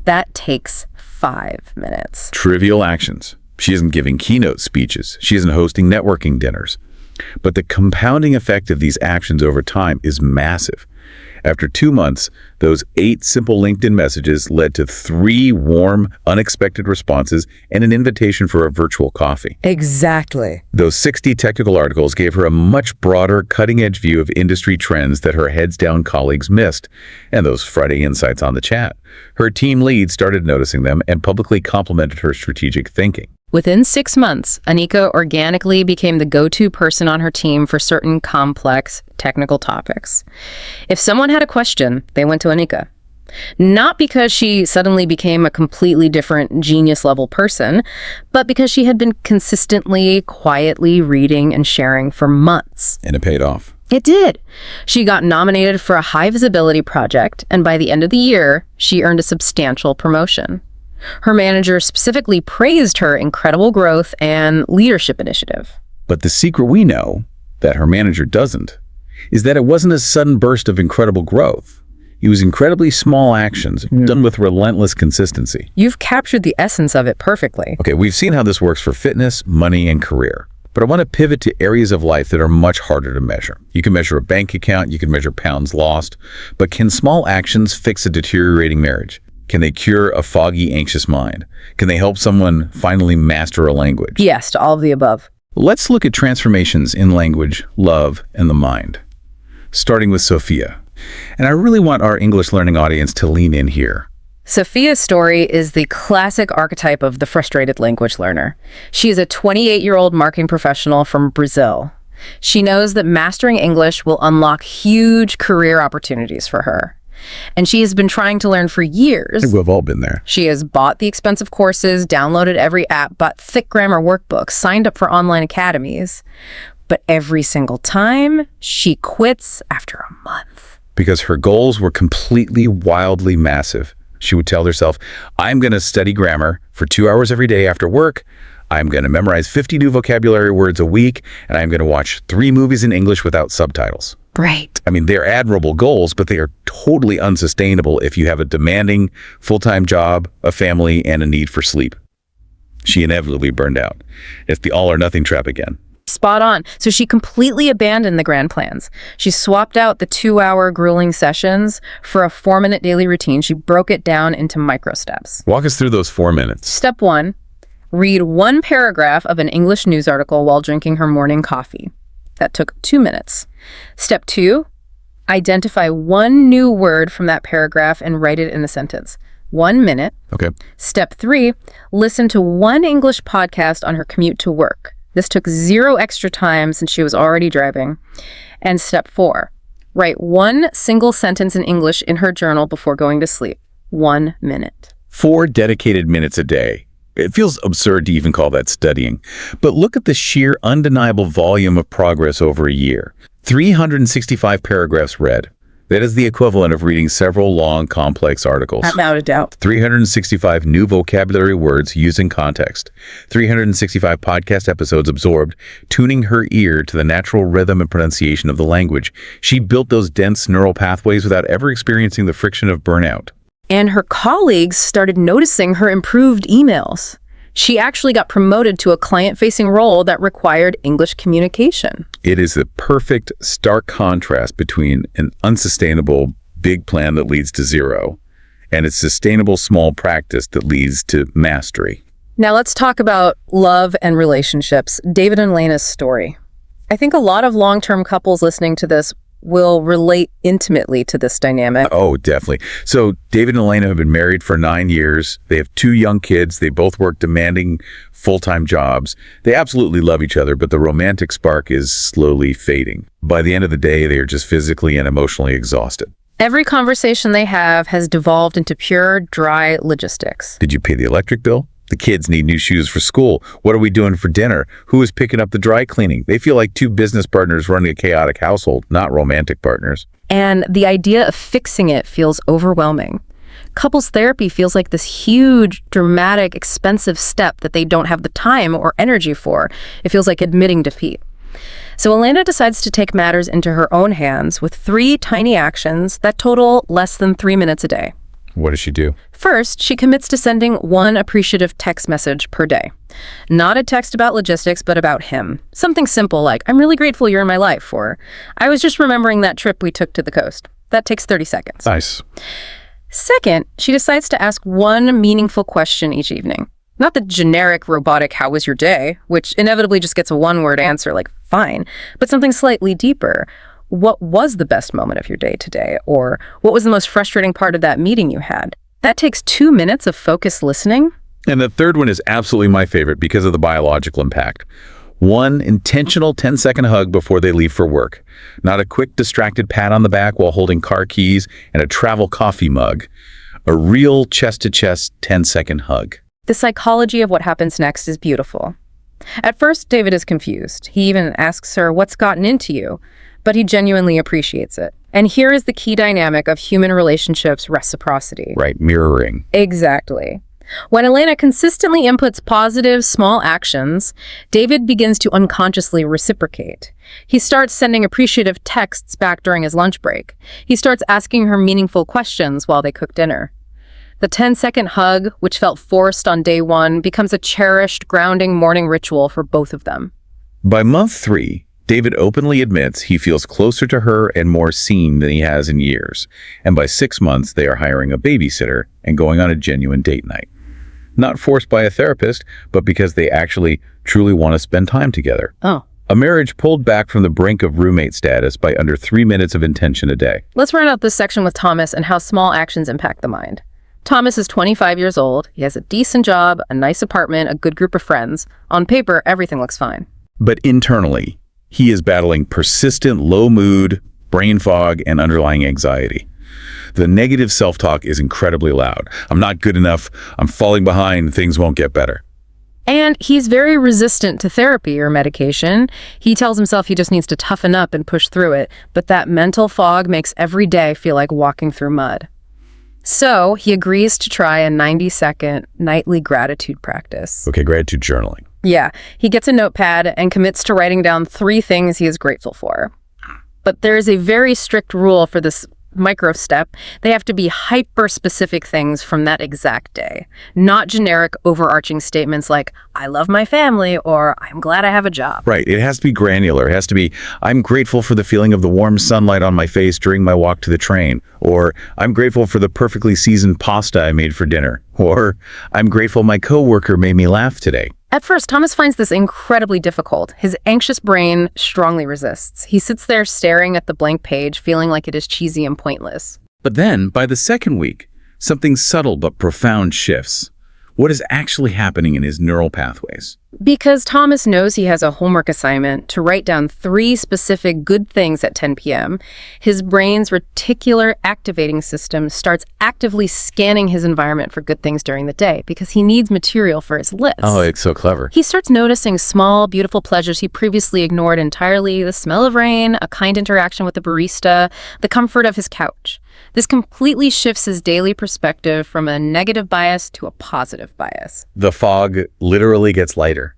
Speaker 2: That takes 5 minutes.
Speaker 1: Trivial actions. She isn't giving keynote speeches. She isn't hosting networking dinners. But the compounding effect of these actions over time is massive. After 2 months, those 8 simple LinkedIn messages led to 3 warm, unexpected responses and an invitation for a virtual coffee.
Speaker 2: Exactly.
Speaker 1: Those 60 technical articles gave her a much broader, cutting-edge view of industry trends that her heads-down colleagues missed. And those Friday insights on the chat. Her team lead started noticing them and publicly complimented her strategic thinking.
Speaker 2: Within 6 months, Anika organically became the go-to person on her team for certain complex technical topics. If someone had a question, they went to Anika. Not because she suddenly became a completely different genius-level person, but because she had been consistently, quietly reading and sharing for months.
Speaker 1: And it paid off.
Speaker 2: It did. She got nominated for a high-visibility project, and by the end of the year, she earned a substantial promotion. Her manager specifically praised her incredible growth and leadership initiative.
Speaker 1: But the secret we know, that her manager doesn't, is that it wasn't a sudden burst of incredible growth. It was incredibly small actions done with relentless consistency.
Speaker 2: You've captured the essence of it perfectly.
Speaker 1: Okay, we've seen how this works for fitness, money, and career. But I want to pivot to areas of life that are much harder to measure. You can measure a bank account, you can measure pounds lost, but can small actions fix a deteriorating marriage? Can they cure a foggy, anxious mind? Can they help someone finally master a language?
Speaker 2: Yes, to all of the above.
Speaker 1: Let's look at transformations in language, love, and the mind. Starting with Sophia. And I really want our English learning audience to lean in here.
Speaker 2: Sophia's story is the classic archetype of the frustrated language learner. She is a 28-year-old marketing professional from Brazil. She knows that mastering English will unlock huge career opportunities for her. And she has been trying to learn for years.
Speaker 1: I think we've all been there.
Speaker 2: She has bought the expensive courses, downloaded every app, bought thick grammar workbooks, signed up for online academies. But every single time, she quits after a month.
Speaker 1: Because her goals were completely, wildly massive. She would tell herself, I'm going to study grammar for 2 hours every day after work. I'm going to memorize 50 new vocabulary words a week, and I'm going to watch 3 movies in English without subtitles.
Speaker 2: Right.
Speaker 1: I mean, they're admirable goals, but they are totally unsustainable if you have a demanding full-time job, a family, and a need for sleep. She inevitably burned out. It's the all-or-nothing trap again.
Speaker 2: Spot on. So she completely abandoned the grand plans. She swapped out the 2-hour grueling sessions for a 4-minute daily routine. She broke it down into micro steps.
Speaker 1: Walk us through those 4 minutes.
Speaker 2: Step 1, read 1 paragraph of an English news article while drinking her morning coffee. That took 2 minutes. Step 2, identify 1 new word from that paragraph and write it in a sentence. 1 minute.
Speaker 1: Okay.
Speaker 2: Step 3, listen to 1 English podcast on her commute to work. This took 0 extra time since she was already driving. And step 4, write 1 single sentence in English in her journal before going to sleep. 1 minute.
Speaker 1: 4 dedicated minutes a day. It feels absurd to even call that studying. But look at the sheer undeniable volume of progress over a year. 365 paragraphs read. That is the equivalent of reading several long, complex articles.
Speaker 2: Without a doubt.
Speaker 1: 365 new vocabulary words used in context. 365 podcast episodes absorbed, tuning her ear to the natural rhythm and pronunciation of the language. She built those dense neural pathways without ever experiencing the friction of burnout.
Speaker 2: And her colleagues started noticing her improved emails. She actually got promoted to a client-facing role that required English communication.
Speaker 1: It is the perfect, stark contrast between an unsustainable big plan that leads to 0 and a sustainable small practice that leads to mastery.
Speaker 2: Now let's talk about love and relationships. David and Elena's story. I think a lot of long-term couples listening to this will relate intimately to this dynamic.
Speaker 1: Oh, definitely. So David and Elena have been married for 9 years. They have 2 young kids. They both work demanding full-time jobs. They absolutely love each other, but the romantic spark is slowly fading. By the end of the day, they are just physically and emotionally exhausted.
Speaker 2: Every conversation they have has devolved into pure, dry logistics.
Speaker 1: Did you pay the electric bill? The kids need new shoes for school. What are we doing for dinner? Who is picking up the dry cleaning? They feel like 2 business partners running a chaotic household, not romantic partners.
Speaker 2: And the idea of fixing it feels overwhelming. Couples therapy feels like this huge, dramatic, expensive step that they don't have the time or energy for. It feels like admitting defeat. So Elena decides to take matters into her own hands with 3 tiny actions that total less than 3 minutes a day.
Speaker 1: What does she do?
Speaker 2: First, she commits to sending 1 appreciative text message per day. Not a text about logistics, but about him. Something simple like, I'm really grateful you're in my life, or I was just remembering that trip we took to the coast. That takes 30 seconds.
Speaker 1: Nice.
Speaker 2: Second, she decides to ask 1 meaningful question each evening. Not the generic, robotic, how was your day, which inevitably just gets a 1-word answer like, fine, but something slightly deeper. What was the best moment of your day today? Or what was the most frustrating part of that meeting you had? That takes 2 minutes of focused listening.
Speaker 1: And the third one is absolutely my favorite because of the biological impact. 1 intentional 10-second hug before they leave for work. Not a quick distracted pat on the back while holding car keys and a travel coffee mug. A real chest-to-chest 10-second hug.
Speaker 2: The psychology of what happens next is beautiful. At first, David is confused. He even asks her, what's gotten into you? But he genuinely appreciates it. And here is the key dynamic of human relationships: reciprocity.
Speaker 1: Right, mirroring.
Speaker 2: Exactly. When Elena consistently inputs positive, small actions, David begins to unconsciously reciprocate. He starts sending appreciative texts back during his lunch break. He starts asking her meaningful questions while they cook dinner. The 10-second hug, which felt forced on day 1, becomes a cherished, grounding morning ritual for both of them.
Speaker 1: By month 3, David openly admits he feels closer to her and more seen than he has in years. And by 6 months, they are hiring a babysitter and going on a genuine date night. Not forced by a therapist, but because they actually truly want to spend time together.
Speaker 2: Oh.
Speaker 1: A marriage pulled back from the brink of roommate status by under 3 minutes of intention a day.
Speaker 2: Let's round out this section with Thomas and how small actions impact the mind. Thomas is 25 years old. He has a decent job, a nice apartment, a good group of friends. On paper, everything looks fine.
Speaker 1: But internally, He is battling persistent low mood, brain fog, and underlying anxiety. The negative self-talk is incredibly loud. I'm not good enough. I'm falling behind. Things won't get better.
Speaker 2: And he's very resistant to therapy or medication. He tells himself he just needs to toughen up and push through it, but that mental fog makes every day feel like walking through mud. So he agrees to try a 90-second nightly gratitude practice.
Speaker 1: Okay, gratitude journaling.
Speaker 2: Yeah, he gets a notepad and commits to writing down 3 things he is grateful for. But there is a very strict rule for this micro step. They have to be hyper-specific things from that exact day, not generic overarching statements like, I love my family, or I'm glad I have a job.
Speaker 1: Right. It has to be granular. It has to be, I'm grateful for the feeling of the warm sunlight on my face during my walk to the train, or I'm grateful for the perfectly seasoned pasta I made for dinner, or I'm grateful my coworker made me laugh today.
Speaker 2: At first, Thomas finds this incredibly difficult. His anxious brain strongly resists. He sits there staring at the blank page, feeling like it is cheesy and pointless.
Speaker 1: But then, by the second week, something subtle but profound shifts. What is actually happening in his neural pathways?
Speaker 2: Because Thomas knows he has a homework assignment to write down 3 specific good things at 10 p.m., his brain's reticular activating system starts actively scanning his environment for good things during the day because he needs material for his list.
Speaker 1: Oh, it's so clever.
Speaker 2: He starts noticing small, beautiful pleasures he previously ignored entirely: the smell of rain, a kind interaction with the barista, the comfort of his couch. This completely shifts his daily perspective from a negative bias to a positive bias.
Speaker 1: The fog literally gets lighter.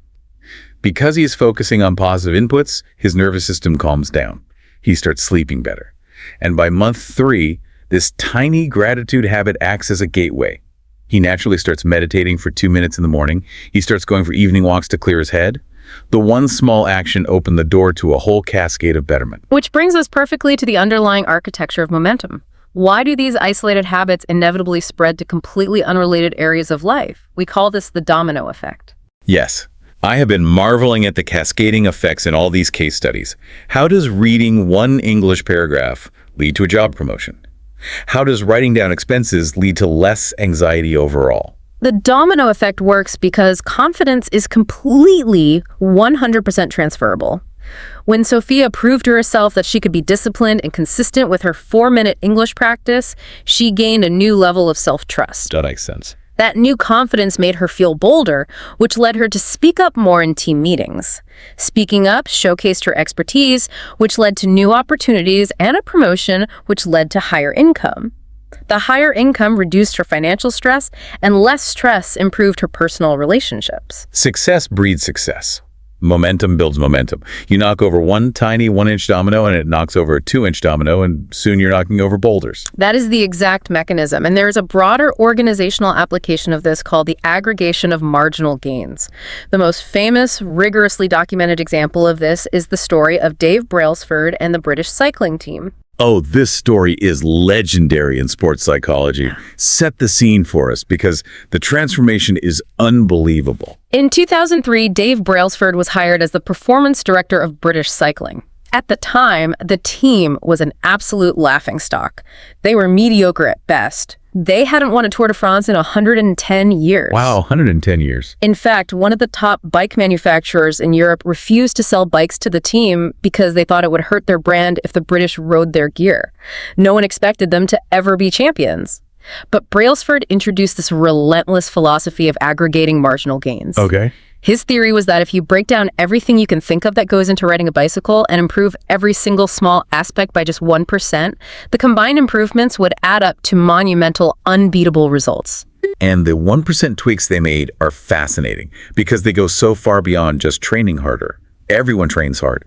Speaker 1: Because he's focusing on positive inputs, his nervous system calms down. He starts sleeping better. And by month 3, this tiny gratitude habit acts as a gateway. He naturally starts meditating for 2 minutes in the morning. He starts going for evening walks to clear his head. The one small action opened the door to a whole cascade of betterment.
Speaker 2: Which brings us perfectly to the underlying architecture of momentum. Why do these isolated habits inevitably spread to completely unrelated areas of life? We call this the domino effect.
Speaker 1: Yes. I have been marveling at the cascading effects in all these case studies. How does reading one English paragraph lead to a job promotion? How does writing down expenses lead to less anxiety overall?
Speaker 2: The domino effect works because confidence is completely 100% transferable. When Sophia proved to herself that she could be disciplined and consistent with her 4-minute English practice, she gained a new level of self-trust.
Speaker 1: That makes sense.
Speaker 2: That new confidence made her feel bolder, which led her to speak up more in team meetings. Speaking up showcased her expertise, which led to new opportunities and a promotion, which led to higher income. The higher income reduced her financial stress, and less stress improved her personal relationships.
Speaker 1: Success breeds success. Momentum builds momentum. You knock over one tiny 1-inch domino and it knocks over a 2-inch domino, and soon you're knocking over boulders.
Speaker 2: That is the exact mechanism, and there is a broader organizational application of this called the aggregation of marginal gains. The most famous, rigorously documented example of this is the story of Dave Brailsford and the British cycling team.
Speaker 1: Oh, this story is legendary in sports psychology. Set the scene for us, because the transformation is unbelievable.
Speaker 2: In 2003, Dave Brailsford was hired as the performance director of British cycling. At the time, the team was an absolute laughingstock. They were mediocre at best. They hadn't won a Tour de France in 110 years.
Speaker 1: Wow, 110 years.
Speaker 2: In fact, one of the top bike manufacturers in Europe refused to sell bikes to the team because they thought it would hurt their brand if the British rode their gear. No one expected them to ever be champions. But Brailsford introduced this relentless philosophy of aggregating marginal gains.
Speaker 1: Okay.
Speaker 2: His theory was that if you break down everything you can think of that goes into riding a bicycle and improve every single small aspect by just 1%, the combined improvements would add up to monumental, unbeatable results.
Speaker 1: And the 1% tweaks they made are fascinating because they go so far beyond just training harder. Everyone trains hard.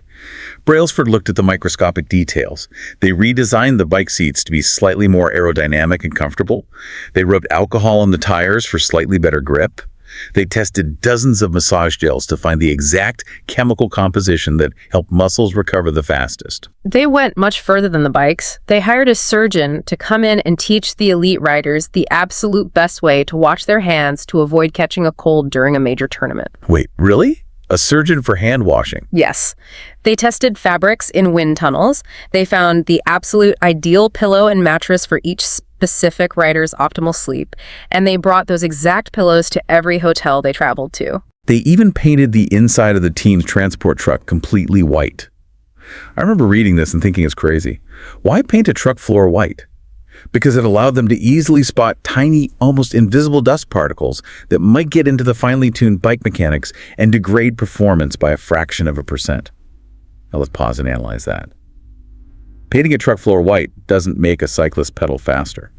Speaker 1: Brailsford looked at the microscopic details. They redesigned the bike seats to be slightly more aerodynamic and comfortable. They rubbed alcohol on the tires for slightly better grip. They tested dozens of massage gels to find the exact chemical composition that helped muscles recover the fastest.
Speaker 2: They went much further than the bikes. They hired a surgeon to come in and teach the elite riders the absolute best way to wash their hands to avoid catching a cold during a major tournament.
Speaker 1: Wait, really? A surgeon for hand washing?
Speaker 2: Yes. They tested fabrics in wind tunnels. They found the absolute ideal pillow and mattress for each specific rider's optimal sleep, and they brought those exact pillows to every hotel they traveled to.
Speaker 1: They even painted the inside of the team's transport truck completely white. I remember reading this and thinking it's crazy. Why paint a truck floor white? Because it allowed them to easily spot tiny, almost invisible dust particles that might get into the finely tuned bike mechanics and degrade performance by a fraction of a percent. Now let's pause and analyze that. Painting a truck floor white doesn't make a cyclist pedal faster.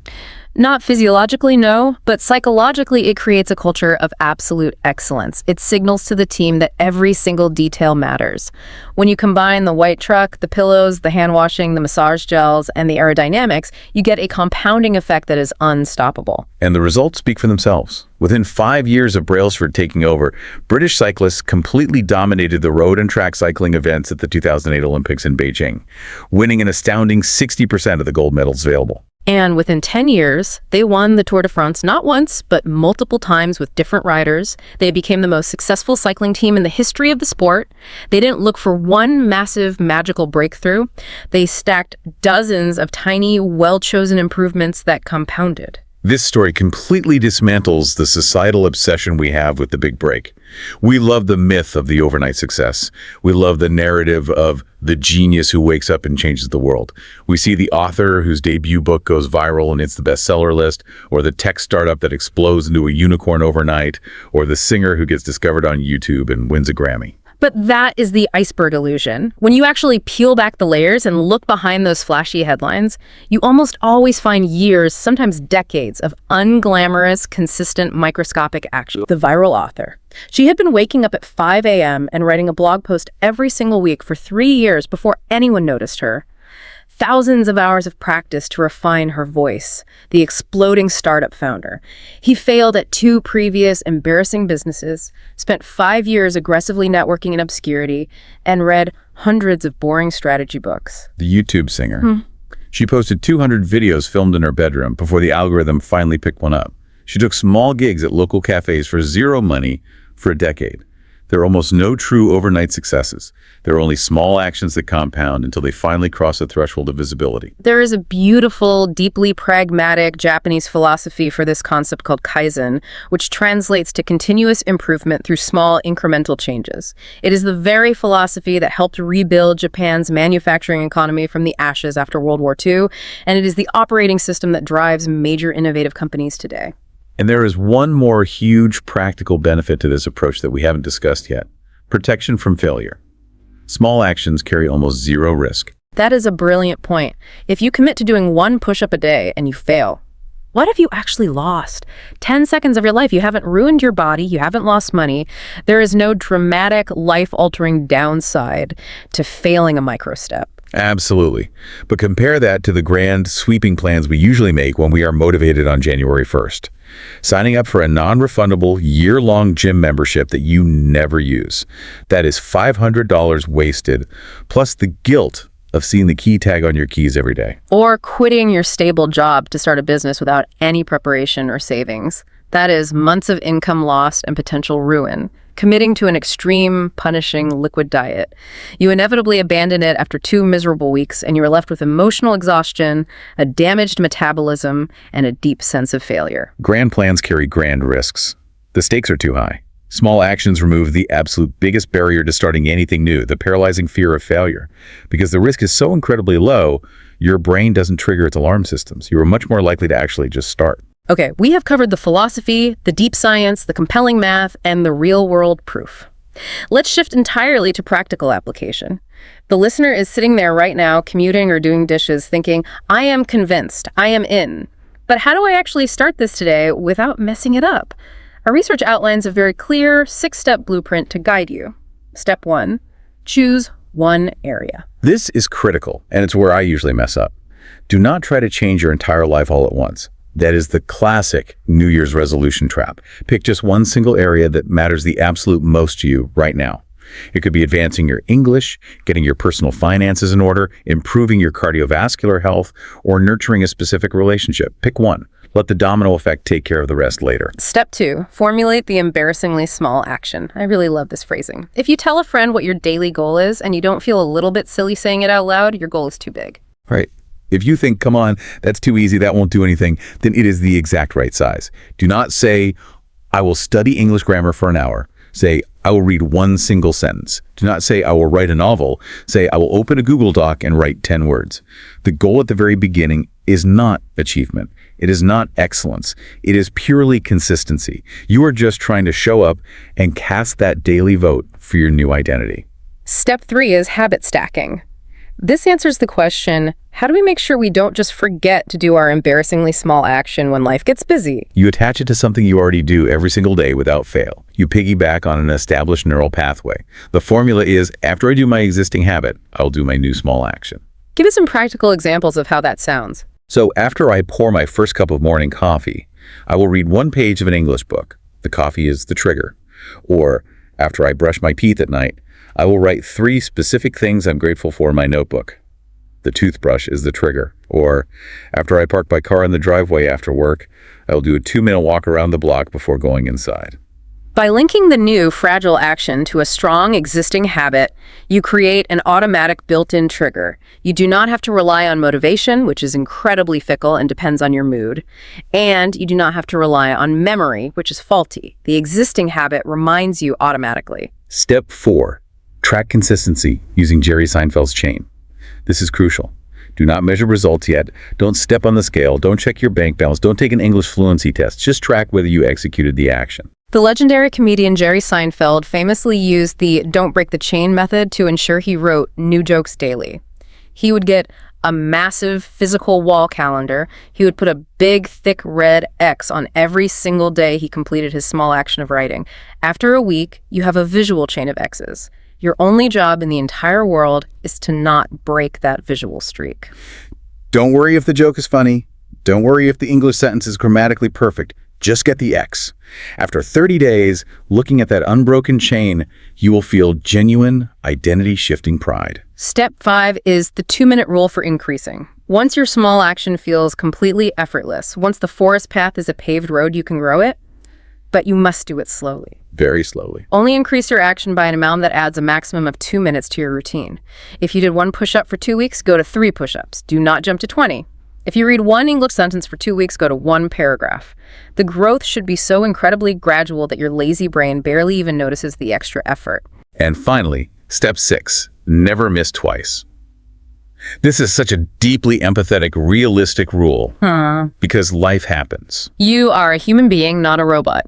Speaker 2: Not physiologically, no, but psychologically it creates a culture of absolute excellence. It signals to the team that every single detail matters. When you combine the white truck, the pillows, the hand washing, the massage gels, and the aerodynamics, you get a compounding effect that is unstoppable.
Speaker 1: And the results speak for themselves. Within 5 years of Brailsford taking over, British cyclists completely dominated the road and track cycling events at the 2008 Olympics in Beijing, winning an astounding 60% of the gold medals available.
Speaker 2: And within 10 years, they won the Tour de France not once, but multiple times with different riders. They became the most successful cycling team in the history of the sport. They didn't look for one massive magical breakthrough. They stacked dozens of tiny, well-chosen improvements that compounded.
Speaker 1: This story completely dismantles the societal obsession we have with the big break. We love the myth of the overnight success. We love the narrative of the genius who wakes up and changes the world. We see the author whose debut book goes viral and hits the bestseller list, or the tech startup that explodes into a unicorn overnight, or the singer who gets discovered on YouTube and wins a Grammy.
Speaker 2: But that is the iceberg illusion. When you actually peel back the layers and look behind those flashy headlines, you almost always find years, sometimes decades, of unglamorous, consistent, microscopic action. The viral author. She had been waking up at 5 a.m. and writing a blog post every single week for 3 years before anyone noticed her. Thousands of hours of practice to refine her voice. The exploding startup founder. He failed at 2 previous embarrassing businesses, spent 5 years aggressively networking in obscurity, and read hundreds of boring strategy books.
Speaker 1: The YouTube singer. She posted 200 videos filmed in her bedroom before the algorithm finally picked one up. She took small gigs at local cafes for zero money for a decade. There are almost no true overnight successes. There are only small actions that compound until they finally cross a threshold of visibility.
Speaker 2: There is a beautiful, deeply pragmatic Japanese philosophy for this concept called kaizen, which translates to continuous improvement through small incremental changes. It is the very philosophy that helped rebuild Japan's manufacturing economy from the ashes after World War II, and it is the operating system that drives major innovative companies today.
Speaker 1: And there is one more huge practical benefit to this approach that we haven't discussed yet. Protection from failure. Small actions carry almost zero risk.
Speaker 2: That is a brilliant point. If you commit to doing 1 push-up a day and you fail, what have you actually lost? 10 seconds of your life. You haven't ruined your body. You haven't lost money. There is no dramatic, life-altering downside to failing a micro step.
Speaker 1: Absolutely. But compare that to the grand, sweeping plans we usually make when we are motivated on January 1st. Signing up for a non-refundable, year-long gym membership that you never use. That is $500 wasted, plus the guilt of seeing the key tag on your keys every day.
Speaker 2: Or quitting your stable job to start a business without any preparation or savings. That is months of income lost and potential ruin. Committing to an extreme, punishing liquid diet. You inevitably abandon it after 2 miserable weeks, and you are left with emotional exhaustion, a damaged metabolism, and a deep sense of failure.
Speaker 1: Grand plans carry grand risks. The stakes are too high. Small actions remove the absolute biggest barrier to starting anything new, the paralyzing fear of failure. Because the risk is so incredibly low, your brain doesn't trigger its alarm systems. You are much more likely to actually just start.
Speaker 2: Okay, we have covered the philosophy, the deep science, the compelling math, and the real-world proof. Let's shift entirely to practical application. The listener is sitting there right now, commuting or doing dishes, thinking, I am convinced, I am in. But how do I actually start this today without messing it up? Our research outlines a very clear 6-step blueprint to guide you. Step 1, choose one area.
Speaker 1: This is critical, and it's where I usually mess up. Do not try to change your entire life all at once. That is the classic New Year's resolution trap. Pick just one single area that matters the absolute most to you right now. It could be advancing your English, getting your personal finances in order, improving your cardiovascular health, or nurturing a specific relationship. Pick one. Let the domino effect take care of the rest later.
Speaker 2: Step 2, formulate the embarrassingly small action. I really love this phrasing. If you tell a friend what your daily goal is and you don't feel a little bit silly saying it out loud, your goal is too big.
Speaker 1: Right. If you think, come on, that's too easy, that won't do anything, then it is the exact right size. Do not say, I will study English grammar for an hour. Say, I will read one single sentence. Do not say, I will write a novel. Say, I will open a Google Doc and write 10 words. The goal at the very beginning is not achievement. It is not excellence. It is purely consistency. You are just trying to show up and cast that daily vote for your new identity.
Speaker 2: Step 3 is habit stacking. This answers the question, how do we make sure we don't just forget to do our embarrassingly small action when life gets busy?
Speaker 1: You attach it to something you already do every single day without fail. You piggyback on an established neural pathway. The formula is, after I do my existing habit, I'll do my new small action.
Speaker 2: Give us some practical examples of how that sounds.
Speaker 1: So after I pour my first cup of morning coffee, I will read one page of an English book. The coffee is the trigger. Or after I brush my teeth at night, I will write 3 specific things I'm grateful for in my notebook. The toothbrush is the trigger. Or after I park my car in the driveway after work, I will do a 2-minute walk around the block before going inside.
Speaker 2: By linking the new, fragile action to a strong existing habit, you create an automatic built-in trigger. You do not have to rely on motivation, which is incredibly fickle and depends on your mood. And you do not have to rely on memory, which is faulty. The existing habit reminds you automatically.
Speaker 1: Step 4. Track consistency using Jerry Seinfeld's chain. This is crucial. Do not measure results yet. Don't step on the scale. Don't check your bank balance. Don't take an English fluency test. Just track whether you executed the action.
Speaker 2: The legendary comedian Jerry Seinfeld famously used the don't break the chain method to ensure he wrote new jokes daily. He would get a massive physical wall calendar. He would put a big, thick red X on every single day he completed his small action of writing. After a week, you have a visual chain of X's. Your only job in the entire world is to not break that visual streak.
Speaker 1: Don't worry if the joke is funny. Don't worry if the English sentence is grammatically perfect. Just get the X. After 30 days, looking at that unbroken chain, you will feel genuine, identity-shifting pride.
Speaker 2: Step 5 is the 2-minute rule for increasing. Once your small action feels completely effortless, once the forest path is a paved road, you can grow it, but you must do it slowly.
Speaker 1: Very slowly.
Speaker 2: Only increase your action by an amount that adds a maximum of 2 minutes to your routine. If you did 1 push-up for 2 weeks, go to 3 push-ups. Do not jump to 20. If you read 1 English sentence for 2 weeks, go to 1 paragraph. The growth should be so incredibly gradual that your lazy brain barely even notices the extra effort.
Speaker 1: And finally, step 6, never miss twice. This is such a deeply empathetic, realistic rule because life happens.
Speaker 2: You are a human being, not a robot.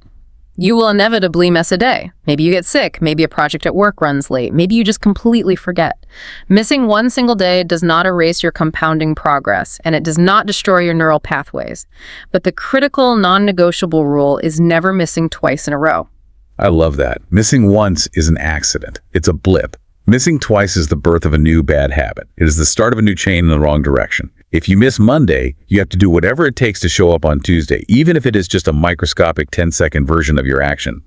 Speaker 2: You will inevitably miss a day. Maybe you get sick. Maybe a project at work runs late. Maybe you just completely forget. Missing 1 single day does not erase your compounding progress, and it does not destroy your neural pathways. But the critical, non-negotiable rule is never missing twice in a row.
Speaker 1: I love that. Missing once is an accident. It's a blip. Missing twice is the birth of a new bad habit. It is the start of a new chain in the wrong direction. If you miss Monday, you have to do whatever it takes to show up on Tuesday, even if it is just a microscopic 10-second version of your action.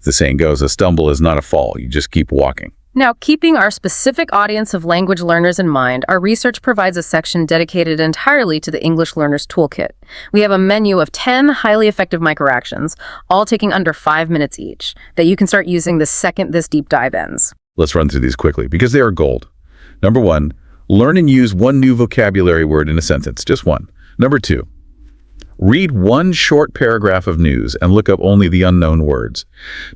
Speaker 1: The saying goes, a stumble is not a fall. You just keep walking.
Speaker 2: Now, keeping our specific audience of language learners in mind, our research provides a section dedicated entirely to the English Learner's Toolkit. We have a menu of 10 highly effective microactions, all taking under 5 minutes each, that you can start using the second this deep dive ends.
Speaker 1: Let's run through these quickly because they are gold. Number 1, learn and use 1 new vocabulary word in a sentence, just 1. Number 2, read 1 short paragraph of news and look up only the unknown words.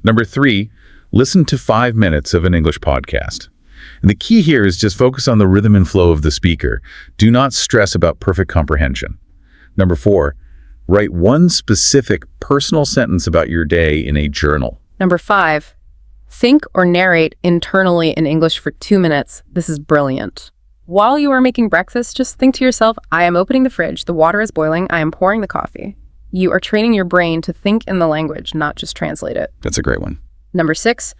Speaker 1: Number 3, listen to 5 minutes of an English podcast. And the key here is just focus on the rhythm and flow of the speaker. Do not stress about perfect comprehension. Number 4, write 1 specific personal sentence about your day in a journal.
Speaker 2: Number 5, think or narrate internally in English for 2 minutes. This is brilliant. While you are making breakfast, just think to yourself, I am opening the fridge, the water is boiling, I am pouring the coffee. You are training your brain to think in the language, not just translate it.
Speaker 1: That's a great one.
Speaker 2: Number 6,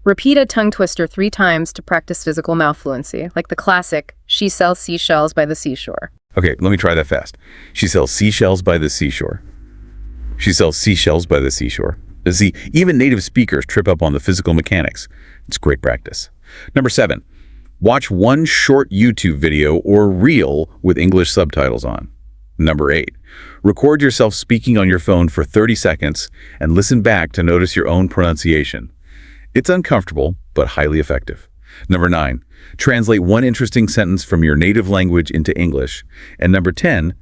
Speaker 2: repeat a tongue twister 3 times to practice physical mouth fluency, like the classic, she sells seashells by the seashore.
Speaker 1: Okay, let me try that fast. She sells seashells by the seashore. She sells seashells by the seashore. See, even native speakers trip up on the physical mechanics. It's great practice. Number 7, watch 1 short YouTube video or reel with English subtitles on. Number 8, record yourself speaking on your phone for 30 seconds and listen back to notice your own pronunciation. It's uncomfortable, but highly effective. Number 9, translate 1 interesting sentence from your native language into English. And number 10,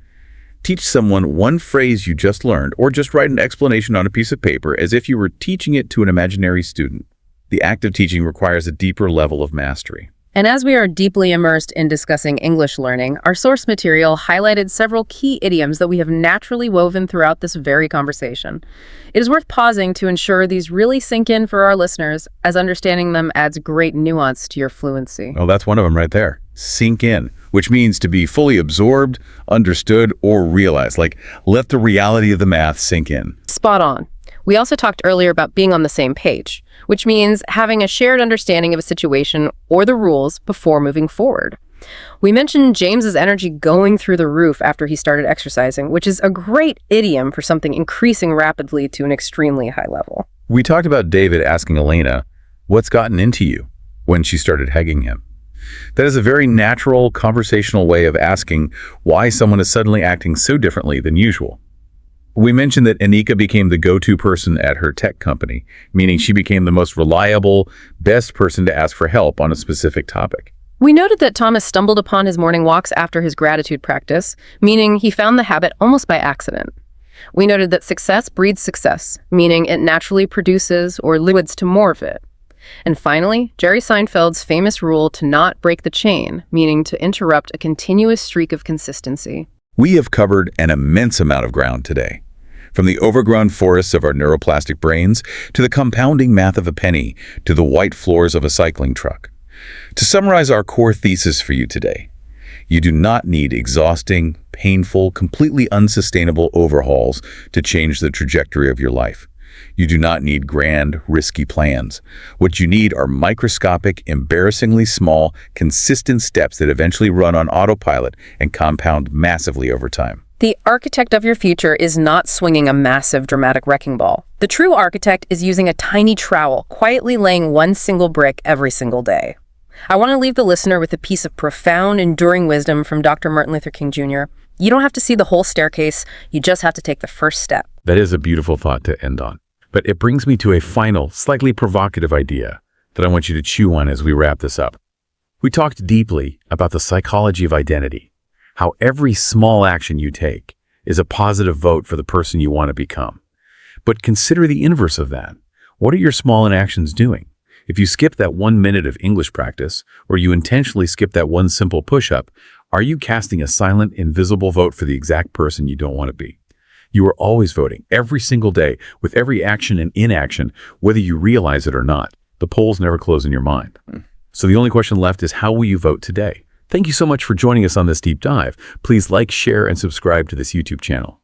Speaker 1: teach someone 1 phrase you just learned, or just write an explanation on a piece of paper as if you were teaching it to an imaginary student. the act of teaching requires a deeper level of mastery.
Speaker 2: And as we are deeply immersed in discussing English learning, our source material highlighted several key idioms that we have naturally woven throughout this very conversation. It is worth pausing to ensure these really sink in for our listeners, as understanding them adds great nuance to your fluency.
Speaker 1: Oh, that's one of them right there. Sink in, which means to be fully absorbed, understood, or realized. Like, let the reality of the math sink in.
Speaker 2: Spot on. We also talked earlier about being on the same page, which means having a shared understanding of a situation or the rules before moving forward. We mentioned James's energy going through the roof after he started exercising, which is a great idiom for something increasing rapidly to an extremely high level.
Speaker 1: We talked about David asking Elena, "What's gotten into you?" when she started hugging him. That is a very natural conversational way of asking why someone is suddenly acting so differently than usual. We mentioned that Anika became the go-to person at her tech company, meaning she became the most reliable, best person to ask for help on a specific topic.
Speaker 2: We noted that Thomas stumbled upon his morning walks after his gratitude practice, meaning he found the habit almost by accident. We noted that success breeds success, meaning it naturally produces or leads to more of it. And finally, Jerry Seinfeld's famous rule to not break the chain, meaning to interrupt a continuous streak of consistency.
Speaker 1: We have covered an immense amount of ground today, from the overgrown forests of our neuroplastic brains to the compounding math of a penny to the white floors of a cycling truck. To summarize our core thesis for you today, you do not need exhausting, painful, completely unsustainable overhauls to change the trajectory of your life. You do not need grand, risky plans. What you need are microscopic, embarrassingly small, consistent steps that eventually run on autopilot and compound massively over time.
Speaker 2: The architect of your future is not swinging a massive, dramatic wrecking ball. The true architect is using a tiny trowel, quietly laying one single brick every single day. I want to leave the listener with a piece of profound, enduring wisdom from Dr. Martin Luther King Jr. You don't have to see the whole staircase, you just have to take the first step.
Speaker 1: That is a beautiful thought to end on. But it brings me to a final, slightly provocative idea that I want you to chew on as we wrap this up. We talked deeply about the psychology of identity, how every small action you take is a positive vote for the person you want to become. But consider the inverse of that. What are your small inactions doing? If you skip that 1 minute of English practice, or you intentionally skip that one simple push-up, are you casting a silent, invisible vote for the exact person you don't want to be? You are always voting, every single day, with every action and inaction, whether you realize it or not. The polls never close in your mind. So the only question left is, how will you vote today? Thank you so much for joining us on this deep dive. Please like, share, and subscribe to this YouTube channel.